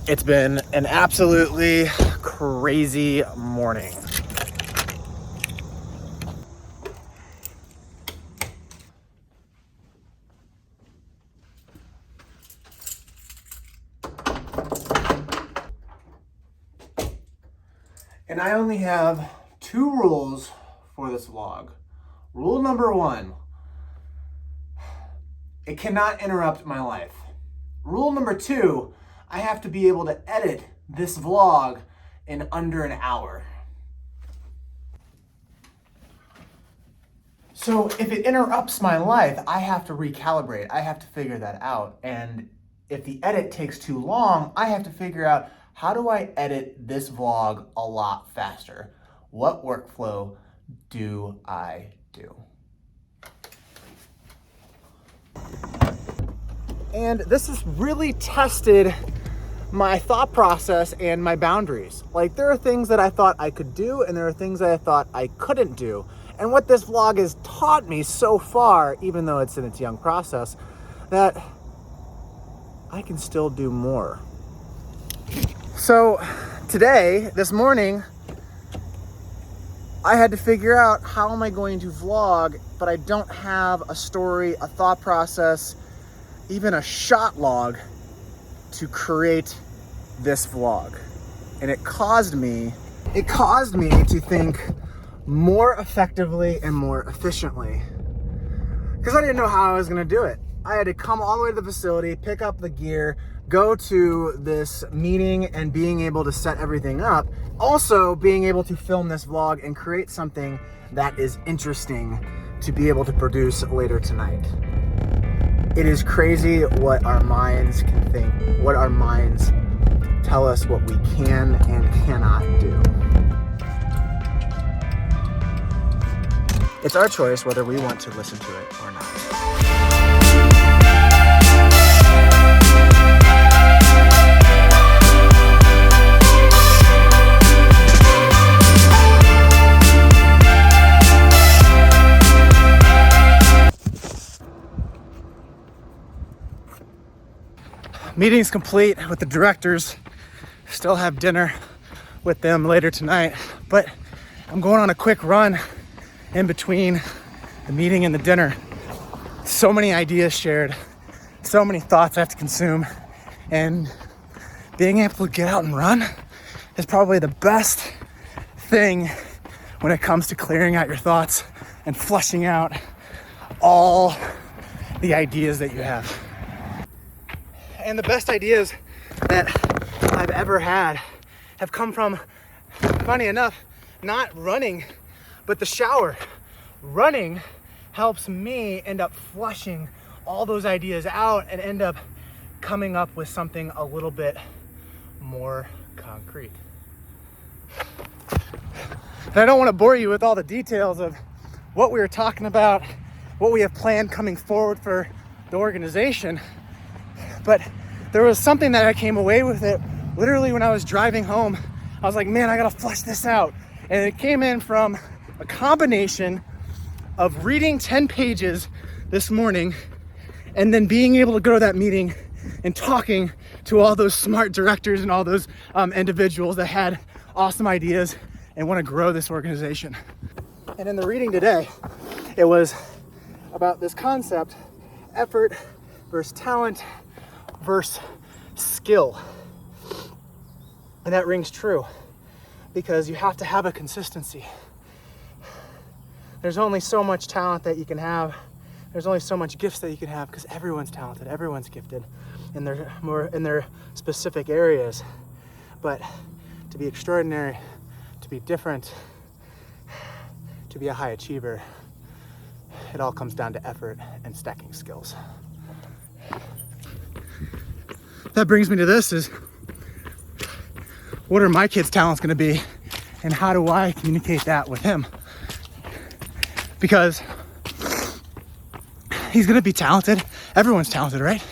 It's been an absolutely crazy morning. And I only have 2 rules for this vlog. Rule number 1, it cannot interrupt my life. Rule number 2, I have to be able to edit this vlog in under an hour. So if it interrupts my life, I have to recalibrate. I have to figure that out. And if the edit takes too long, I have to figure out, how do I edit this vlog a lot faster? What workflow do I do? And this has really tested my thought process and my boundaries. Like, there are things that I thought I could do, and there are things that I thought I couldn't do. And what this vlog has taught me so far, even though it's in its young process, that I can still do more. So today, this morning, I had to figure out, how am I going to vlog, but I don't have a story, a thought process, even a shot log to create this vlog. And it caused me to think more effectively and more efficiently, because I didn't know how I was gonna do it. I had to come all the way to the facility, pick up the gear, go to this meeting, and being able to set everything up. Also being able to film this vlog and create something that is interesting to be able to produce later tonight. It is crazy what our minds can think, what our minds tell us what we can and cannot do. It's our choice whether we want to listen to it or not. Meeting's complete with the directors. Still have dinner with them later tonight, but I'm going on a quick run in between the meeting and the dinner. So many ideas shared, so many thoughts I have to consume, and being able to get out and run is probably the best thing when it comes to clearing out your thoughts and flushing out all the ideas that you have. And the best ideas that I've ever had have come from, funny enough, not running, but the shower. Running helps me end up flushing all those ideas out and end up coming up with something a little bit more concrete. And I don't want to bore you with all the details of what we were talking about, what we have planned coming forward for the organization, but there was something that I came away with it literally when I was driving home. I was like, man, I gotta flush this out. And it came in from a combination of reading 10 pages this morning and then being able to go to that meeting and talking to all those smart directors and all those individuals that had awesome ideas and want to grow this organization. And in the reading today, it was about this concept, effort versus talent versus skill. And that rings true, because you have to have a consistency. There's only so much talent that you can have. There's only so much gifts that you can have, because everyone's talented, everyone's gifted in their specific areas. But to be extraordinary, to be different, to be a high achiever, it all comes down to effort and stacking skills. That brings me to this, is what are my kid's talents gonna be, and how do I communicate that with him? Because he's gonna be talented, everyone's talented, right?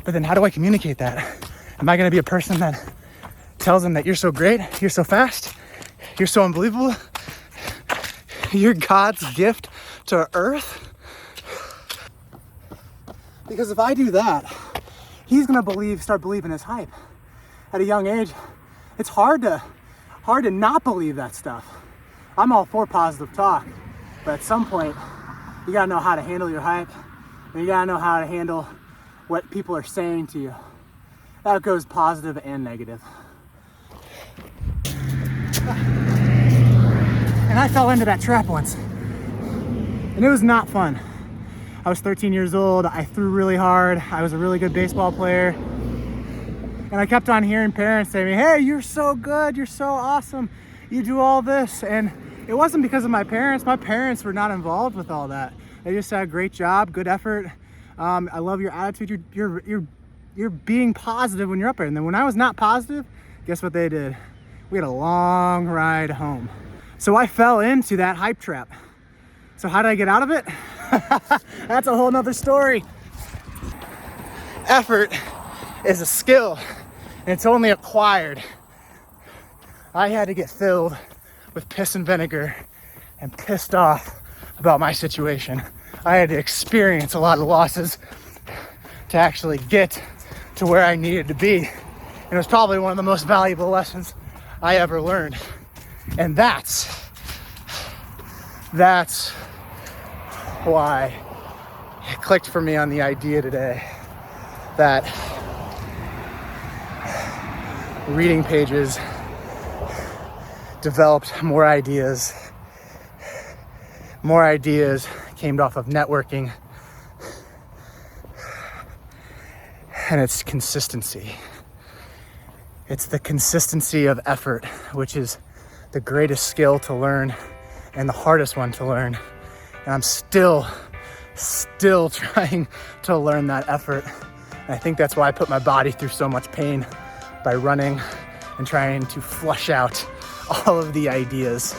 But then how do I communicate that? Am I gonna be a person that tells him that you're so great, you're so fast, you're so unbelievable, you're God's gift to earth? Because if I do that, he's gonna start believing his hype. at a young age, it's hard to not believe that stuff. I'm all for positive talk, but at some point, you gotta know how to handle your hype, and you gotta know how to handle what people are saying to you. That goes positive and negative. And I fell into that trap once, and it was not fun. I was 13 years old, I threw really hard, I was a really good baseball player, and I kept on hearing parents say to me, hey, you're so good, you're so awesome, you do all this. And it wasn't because of my parents were not involved with all that. They just said, great job, good effort, I love your attitude, you're being positive when you're up there. And then when I was not positive, guess what they did? We had a long ride home. So I fell into that hype trap. So how did I get out of it? That's a whole nother story. Effort is a skill, and it's only acquired. I had to get filled with piss and vinegar and pissed off about my situation. I had to experience a lot of losses to actually get to where I needed to be. And it was probably one of the most valuable lessons I ever learned. And that's why it clicked for me on the idea today that reading pages developed more ideas. More ideas came off of networking, and it's consistency. It's the consistency of effort, which is the greatest skill to learn and the hardest one to learn. And I'm still trying to learn that effort. And I think that's why I put my body through so much pain by running and trying to flush out all of the ideas.